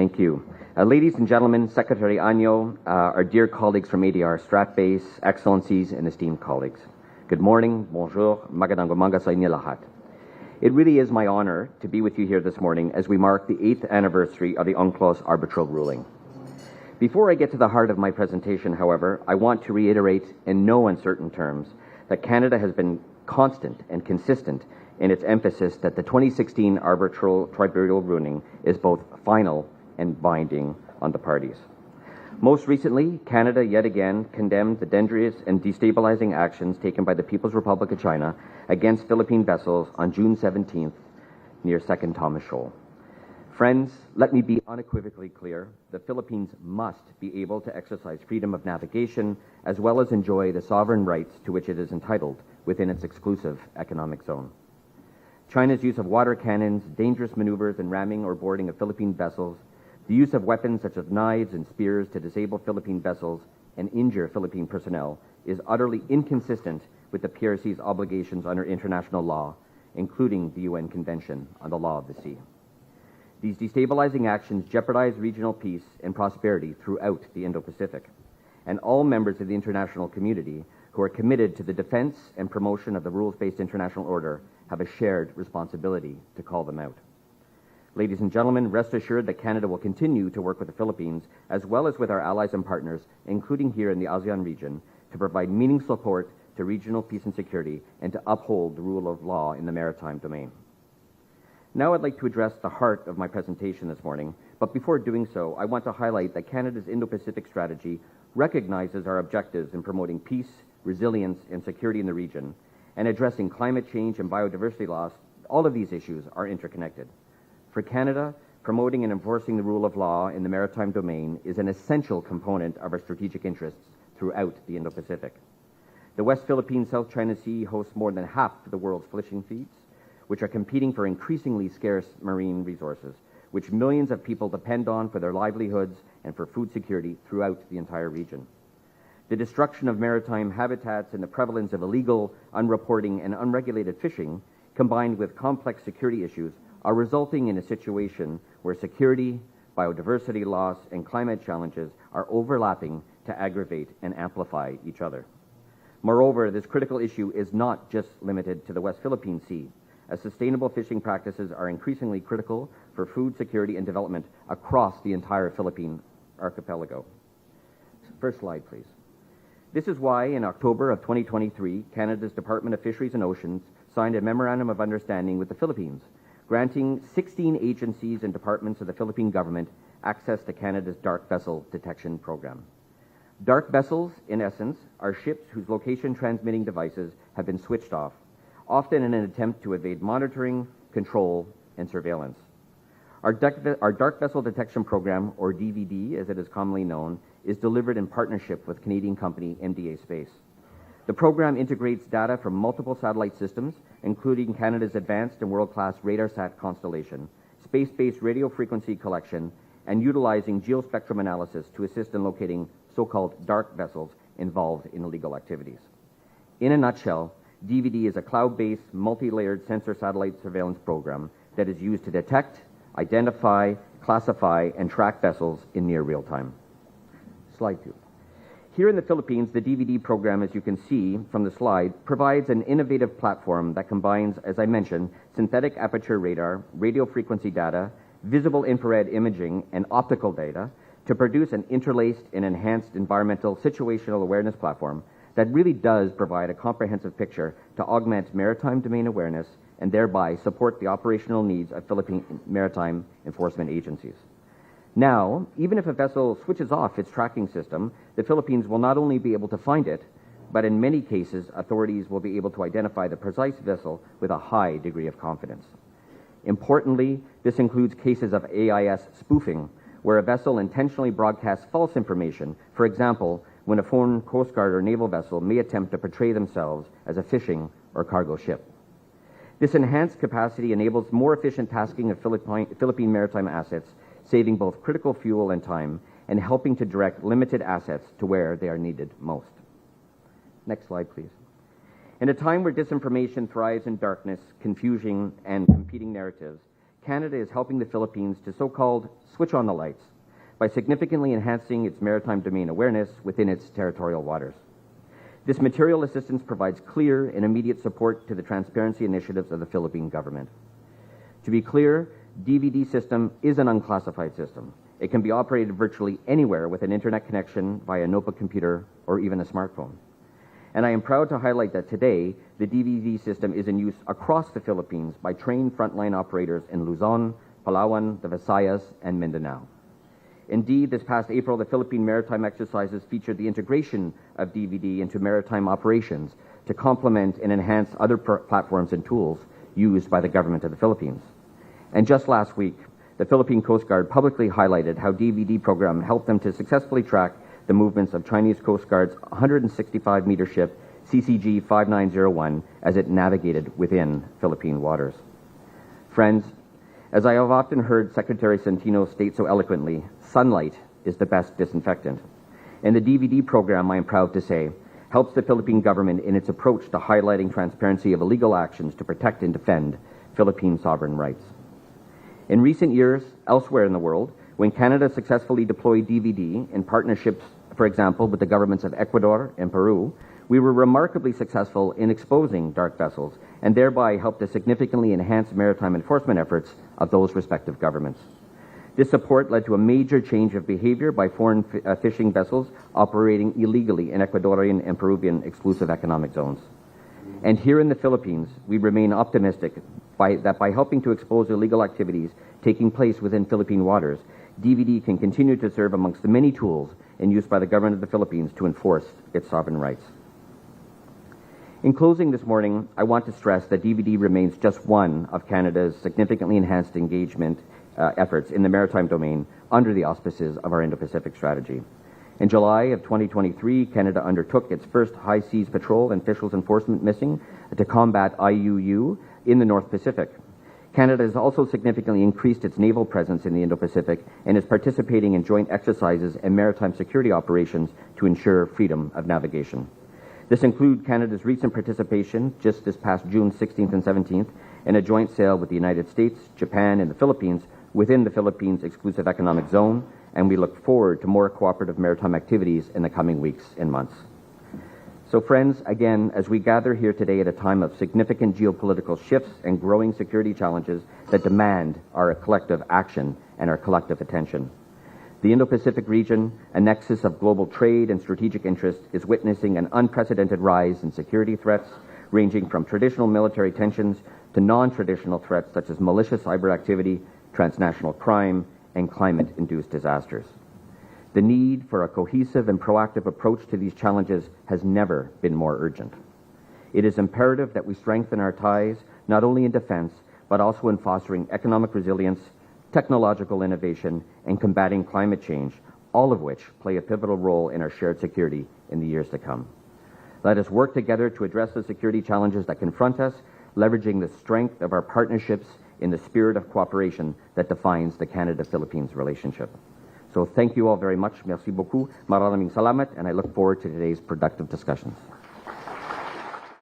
Thank you. Ladies and gentlemen, Secretary Anyo, our dear colleagues from ADR Stratbase, Excellencies, and esteemed colleagues. Good morning, bonjour, magandang umaga sa inyo lahat. It really is my honor to be with you here this morning as we mark the 8th anniversary of the UNCLOS arbitral ruling. Before I get to the heart of my presentation, however, I want to reiterate in no uncertain terms that Canada has been constant and consistent in its emphasis that the 2016 arbitral tribunal ruling is both final and binding on the parties. Most recently, Canada yet again condemned the dangerous and destabilizing actions taken by the People's Republic of China against Philippine vessels on June 17th near 2nd Thomas Shoal. Friends, let me be unequivocally clear. The Philippines must be able to exercise freedom of navigation as well as enjoy the sovereign rights to which it is entitled within its exclusive economic zone. China's use of water cannons, dangerous maneuvers and ramming or boarding of Philippine vessels, the use of weapons such as knives and spears to disable Philippine vessels and injure Philippine personnel is utterly inconsistent with the PRC's obligations under international law, including the UN Convention on the Law of the Sea. These destabilizing actions jeopardize regional peace and prosperity throughout the Indo-Pacific, and all members of the international community who are committed to the defense and promotion of the rules-based international order have a shared responsibility to call them out. Ladies and gentlemen, rest assured that Canada will continue to work with the Philippines as well as with our allies and partners, including here in the ASEAN region, to provide meaningful support to regional peace and security and to uphold the rule of law in the maritime domain. Now I'd like to address the heart of my presentation this morning, but before doing so, I want to highlight that Canada's Indo-Pacific strategy recognizes our objectives in promoting peace, resilience, and security in the region, and addressing climate change and biodiversity loss. All of these issues are interconnected. For Canada, promoting and enforcing the rule of law in the maritime domain is an essential component of our strategic interests throughout the Indo-Pacific. The West Philippine South China Sea hosts more than half of the world's fishing fleets, which are competing for increasingly scarce marine resources, which millions of people depend on for their livelihoods and for food security throughout the entire region. The destruction of maritime habitats and the prevalence of illegal, unreporting, and unregulated fishing, combined with complex security issues, are resulting in a situation where security, biodiversity loss, and climate challenges are overlapping to aggravate and amplify each other. Moreover, this critical issue is not just limited to the West Philippine Sea, as sustainable fishing practices are increasingly critical for food security and development across the entire Philippine archipelago. First slide, please. This is why in October of 2023, Canada's Department of Fisheries and Oceans signed a Memorandum of Understanding with the Philippines, granting 16 agencies and departments of the Philippine government access to Canada's dark vessel detection program. Dark vessels, in essence, are ships whose location transmitting devices have been switched off, often in an attempt to evade monitoring, control, and surveillance. Our Dark Vessel Detection Program, or DVD as it is commonly known, is delivered in partnership with Canadian company MDA Space. The program integrates data from multiple satellite systems, including Canada's advanced and world-class RadarSat constellation, space-based radio frequency collection, and utilizing geospectrum analysis to assist in locating so-called dark vessels involved in illegal activities. In a nutshell, DVD is a cloud-based, multi-layered sensor satellite surveillance program that is used to detect, identify, classify, and track vessels in near real time. Slide 2. Here in the Philippines, the DVD program, as you can see from the slide, provides an innovative platform that combines, as I mentioned, synthetic aperture radar, radio frequency data, visible infrared imaging, and optical data to produce an interlaced and enhanced environmental situational awareness platform that really does provide a comprehensive picture to augment maritime domain awareness and thereby support the operational needs of Philippine maritime enforcement agencies. Now, even if a vessel switches off its tracking system, the Philippines will not only be able to find it, but in many cases, authorities will be able to identify the precise vessel with a high degree of confidence. Importantly, this includes cases of AIS spoofing, where a vessel intentionally broadcasts false information, for example, when a foreign Coast Guard or naval vessel may attempt to portray themselves as a fishing or cargo ship. This enhanced capacity enables more efficient tasking of Philippine maritime assets, saving both critical fuel and time, and helping to direct limited assets to where they are needed most. Next slide, please. In a time where disinformation thrives in darkness, confusion, and competing narratives, Canada is helping the Philippines to so-called switch on the lights by significantly enhancing its maritime domain awareness within its territorial waters. This material assistance provides clear and immediate support to the transparency initiatives of the Philippine government. To be clear, DVD system is an unclassified system. It can be operated virtually anywhere with an internet connection via a notebook computer or even a smartphone. And I am proud to highlight that today, the DVD system is in use across the Philippines by trained frontline operators in Luzon, Palawan, the Visayas, and Mindanao. Indeed, this past April, the Philippine Maritime exercises featured the integration of DVD into maritime operations to complement and enhance other platforms and tools used by the government of the Philippines. And just last week, the Philippine Coast Guard publicly highlighted how DVD program helped them to successfully track the movements of Chinese Coast Guard's 165-meter ship CCG 5901 as it navigated within Philippine waters. Friends, as I have often heard Secretary Centino state so eloquently, sunlight is the best disinfectant. And the DVD program, I am proud to say, helps the Philippine government in its approach to highlighting transparency of illegal actions to protect and defend Philippine sovereign rights. In recent years, elsewhere in the world, when Canada successfully deployed DVD in partnerships, for example, with the governments of Ecuador and Peru, we were remarkably successful in exposing dark vessels and thereby helped to significantly enhance maritime enforcement efforts of those respective governments. This support led to a major change of behavior by foreign fishing vessels operating illegally in Ecuadorian and Peruvian exclusive economic zones. And here in the Philippines, we remain optimistic that by helping to expose illegal activities taking place within Philippine waters, DVD can continue to serve amongst the many tools in use by the government of the Philippines to enforce its sovereign rights. In closing this morning, I want to stress that DVD remains just one of Canada's significantly enhanced engagement efforts in the maritime domain under the auspices of our Indo-Pacific strategy. In July of 2023, Canada undertook its first high seas patrol and officials enforcement mission to combat IUU in the North Pacific. Canada has also significantly increased its naval presence in the Indo-Pacific and is participating in joint exercises and maritime security operations to ensure freedom of navigation. This includes Canada's recent participation, just this past June 16th and 17th, in a joint sail with the United States, Japan, and the Philippines within the Philippines Exclusive Economic Zone, and we look forward to more cooperative maritime activities in the coming weeks and months. So friends, again, as we gather here today at a time of significant geopolitical shifts and growing security challenges that demand our collective action and our collective attention, the Indo-Pacific region, a nexus of global trade and strategic interest, is witnessing an unprecedented rise in security threats, ranging from traditional military tensions to non-traditional threats such as malicious cyber activity, transnational crime, and climate-induced disasters. The need for a cohesive and proactive approach to these challenges has never been more urgent. It is imperative that we strengthen our ties not only in defense, but also in fostering economic resilience, technological innovation, and combating climate change, all of which play a pivotal role in our shared security in the years to come. Let us work together to address the security challenges that confront us, leveraging the strength of our partnerships in the spirit of cooperation that defines the Canada-Philippines relationship. So thank you all very much. Merci beaucoup. Maraming salamat, and I look forward to today's productive discussions.